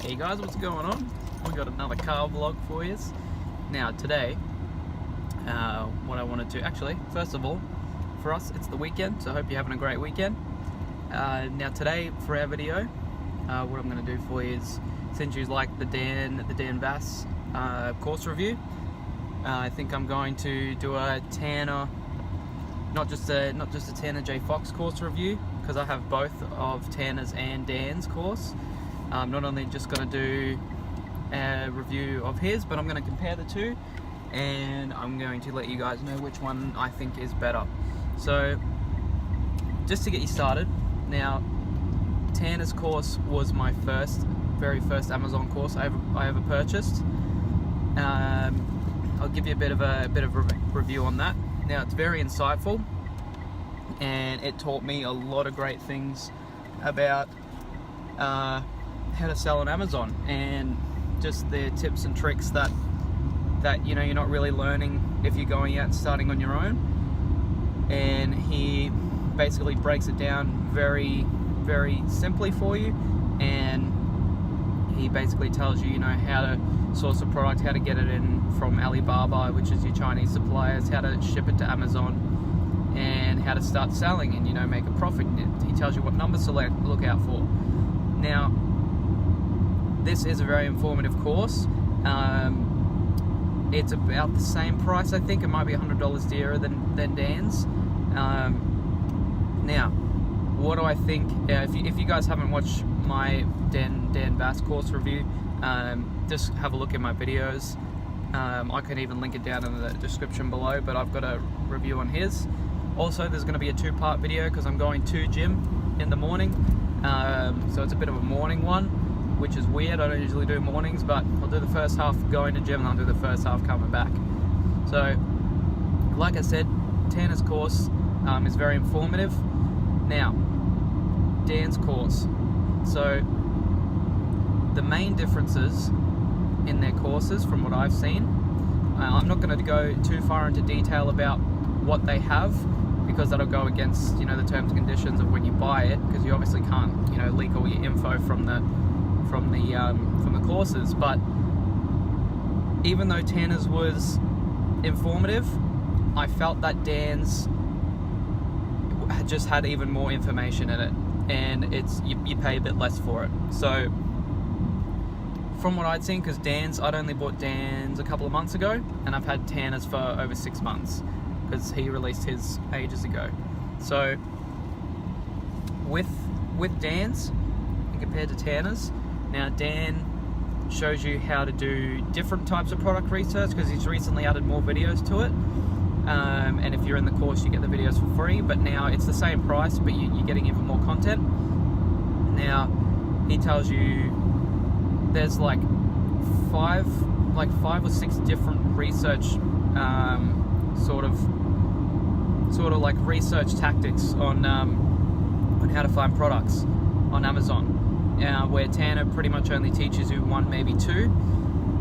Hey guys, what's going on? We got another car vlog for you. Now today, what I wanted to actually, first of all, for us it's the weekend, so I hope you're having a great weekend. Now today for our video, what I'm going to do for you is, since you like the Dan Bass course review, I think I'm going to do a Tanner, not just a Tanner J Fox course review, because I have both of Tanner's and Dan's course. I'm not only just going to do a review of his, but I'm going to compare the two, and I'm going to let you guys know which one I think is better. So, just to get you started, now Tanner's course was my very first Amazon course I ever purchased. I'll give you a bit of a review on that. Now it's very insightful, and it taught me a lot of great things about how to sell on Amazon, and just the tips and tricks that you know you're not really learning if you're going out and starting on your own. And he basically breaks it down very simply for you, and he basically tells you, how to source a product, how to get it in from Alibaba, which is your Chinese suppliers, how to ship it to Amazon, and how to start selling and make a profit. He tells you what numbers to look out for. Now, this is a very informative course. It's about the same price. I think it might be $100 dearer than Dan's. Now, what do I think? If you guys haven't watched my Dan Bass course review, just have a look at my videos. I can even link it down in the description below, but I've got a review on his. Also, there's going to be a two-part video because I'm going to gym in the morning, so it's a bit of a morning one, which is weird. I don't usually do mornings, but I'll do the first half going to gym and I'll do the first half coming back. So, like I said, Tanner's course is very informative. Now, Dan's course. So, the main differences in their courses, from what I've seen, I'm not going to go too far into detail about what they have, because that'll go against the terms and conditions of when you buy it, because you obviously can't leak all your info from the courses. But even though Tanner's was informative, I felt that Dan's just had even more information in it, and you pay a bit less for it. So from what I'd seen, because I'd only bought Dan's a couple of months ago, and I've had Tanner's for over 6 months, because he released his ages ago. So with Dan's and compared to Tanner's, now Dan shows you how to do different types of product research, because he's recently added more videos to it. And if you're in the course, you get the videos for free, but now it's the same price, but you're getting even more content. Now he tells you there's like five or six different research sort of like research tactics on how to find products on Amazon. Where Tanner pretty much only teaches you one, maybe two,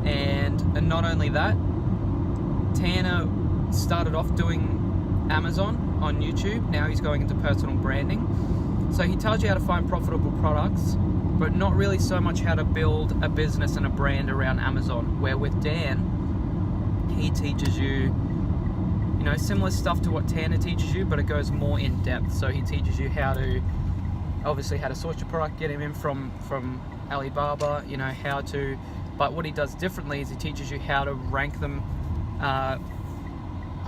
and not only that, Tanner started off doing Amazon on YouTube. Now he's going into personal branding. So he tells you how to find profitable products, but not really so much how to build a business and a brand around Amazon. Where with Dan, he teaches you, similar stuff to what Tanner teaches you, but it goes more in depth. So he teaches you how to source your product, get him in from Alibaba, but what he does differently is he teaches you how to rank them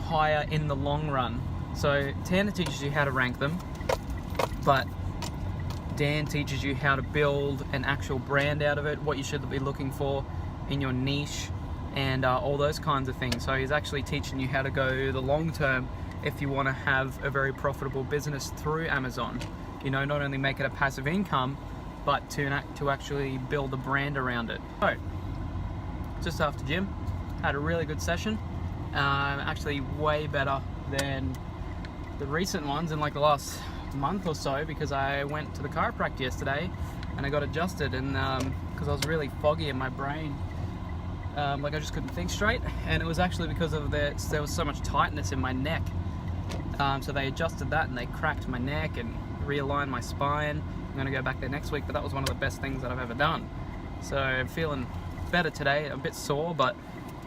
higher in the long run. So Tanner teaches you how to rank them, but Dan teaches you how to build an actual brand out of it, what you should be looking for in your niche, and all those kinds of things. So he's actually teaching you how to go the long term if you want to have a very profitable business through Amazon. Not only make it a passive income, but to actually build a brand around it. So, just after gym, had a really good session. Actually way better than the recent ones in like the last month or so, because I went to the chiropractor yesterday and I got adjusted, and because I was really foggy in my brain, like I just couldn't think straight, and it was actually because of there was so much tightness in my neck. So they adjusted that and they cracked my neck and realigned my spine. I'm going to go back there next week, but that was one of the best things that I've ever done. So I'm feeling better today, a bit sore, but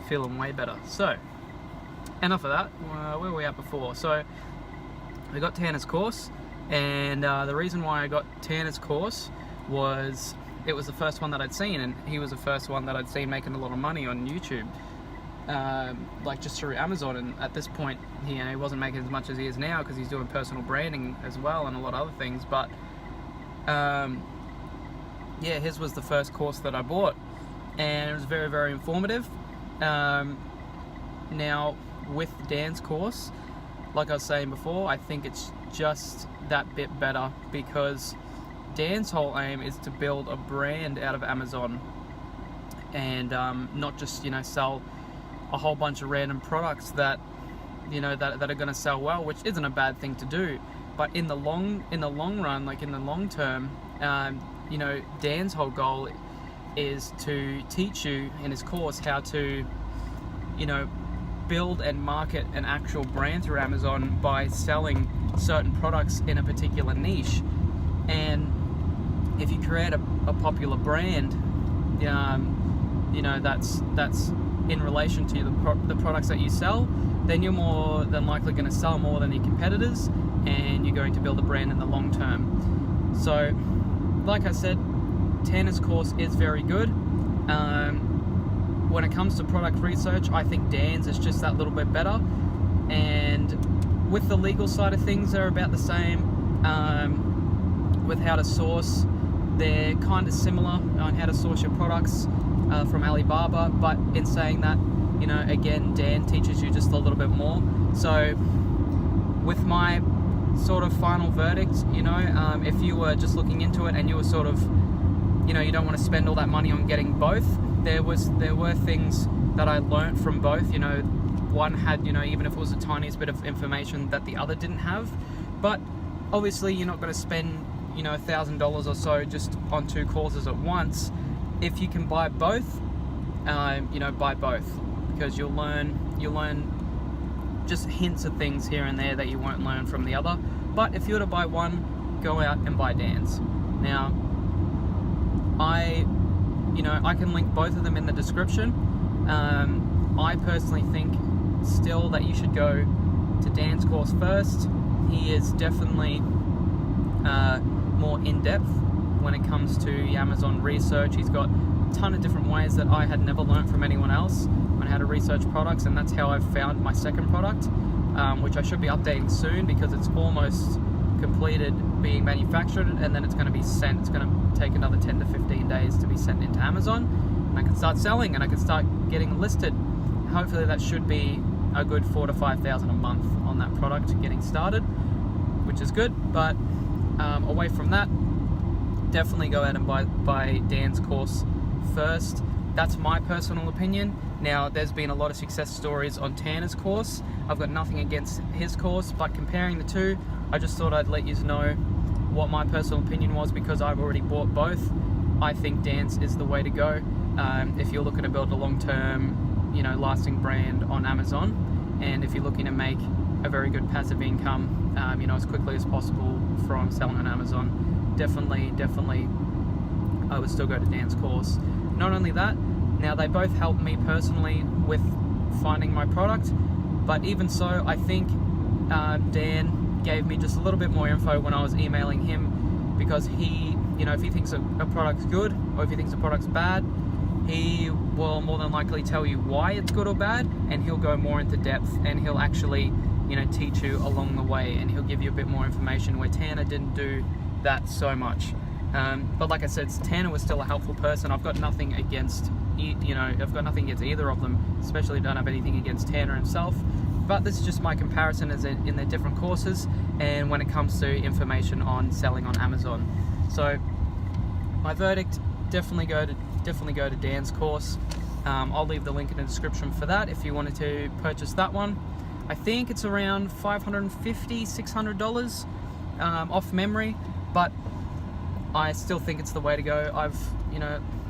feeling way better. So enough of that. Where were we at before? So I got Tanner's course, and the reason why I got Tanner's course was it was the first one that I'd seen, and he was the first one that I'd seen making a lot of money on YouTube, like just through Amazon. And at this point, he wasn't making as much as he is now because he's doing personal branding as well and a lot of other things. But yeah, his was the first course that I bought, and it was very, very informative. Now with Dan's course, like I was saying before, I think it's just that bit better, because Dan's whole aim is to build a brand out of Amazon, and not just sell a whole bunch of random products that that are going to sell well, which isn't a bad thing to do. But in the long run, like in the long term, Dan's whole goal is to teach you in his course how to build and market an actual brand through Amazon by selling certain products in a particular niche. And if you create a popular brand, that's in relation to the products that you sell, then you're more than likely going to sell more than your competitors, and you're going to build a brand in the long term. So, like I said, Tanner's course is very good. When it comes to product research, I think Dan's is just that little bit better. And with the legal side of things, they're about the same. With how to source, they're kind of similar on how to source your products from Alibaba. But in saying that, again, Dan teaches you just a little bit more. So with my sort of final verdict, if you were just looking into it and you were sort of, you don't want to spend all that money on getting both, there were things that I learnt from both. One had, even if it was the tiniest bit of information that the other didn't have. But obviously you're not going to spend, $1,000 or so just on two courses at once. If you can buy both, buy both, because you'll learn just hints of things here and there that you won't learn from the other. But if you were to buy one, go out and buy Dan's. Now, I can link both of them in the description. I personally think still that you should go to Dan's course first. He is definitely more in-depth when it comes to Amazon research. He's got a ton of different ways that I had never learned from anyone else on how to research products, and that's how I've found my second product, which I should be updating soon because it's almost completed being manufactured, and then it's going to be sent. It's going to take another 10 to 15 days to be sent into Amazon, and I can start selling and I can start getting listed. Hopefully that should be a good $4,000 to $5,000 a month on that product getting started, which is good. But away from that, definitely go out and buy Dan's course first. That's my personal opinion. Now, there's been a lot of success stories on Tanner's course. I've got nothing against his course, but comparing the two, I just thought I'd let you know what my personal opinion was, because I've already bought both. I think Dan's is the way to go if you're looking to build a long-term, lasting brand on Amazon, and if you're looking to make a very good passive income, as quickly as possible from selling on Amazon. Definitely, I would still go to Dan's course. Not only that, now they both helped me personally with finding my product, but even so, I think Dan gave me just a little bit more info when I was emailing him, because he, if he thinks a product's good or if he thinks a product's bad, he will more than likely tell you why it's good or bad, and he'll go more into depth, and he'll actually teach you along the way, and he'll give you a bit more information, where Tanner didn't do that so much. But like I said, Tanner was still a helpful person. I've got nothing against either of them, especially don't have anything against Tanner himself. But this is just my comparison as in their different courses, and when it comes to information on selling on Amazon. So my verdict, definitely go to Dan's course. I'll leave the link in the description for that if you wanted to purchase that one. I think it's around $550, $600 off memory, but I still think it's the way to go.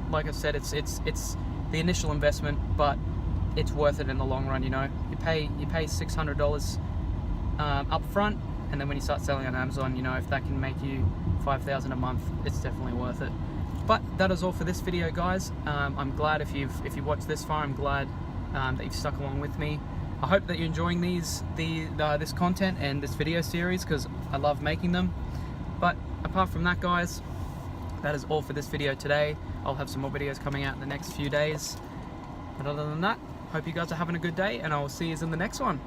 Like I said, it's the initial investment, but it's worth it in the long run. You pay $600 up front, and then when you start selling on Amazon, if that can make you $5,000 a month, it's definitely worth it. But that is all for this video, guys. I'm glad if you watched this far. I'm glad that you've stuck along with me. I hope that you're enjoying this content and this video series, because I love making them. But apart from that, guys, that is all for this video today. I'll have some more videos coming out in the next few days. But other than that, hope you guys are having a good day, and I will see you in the next one.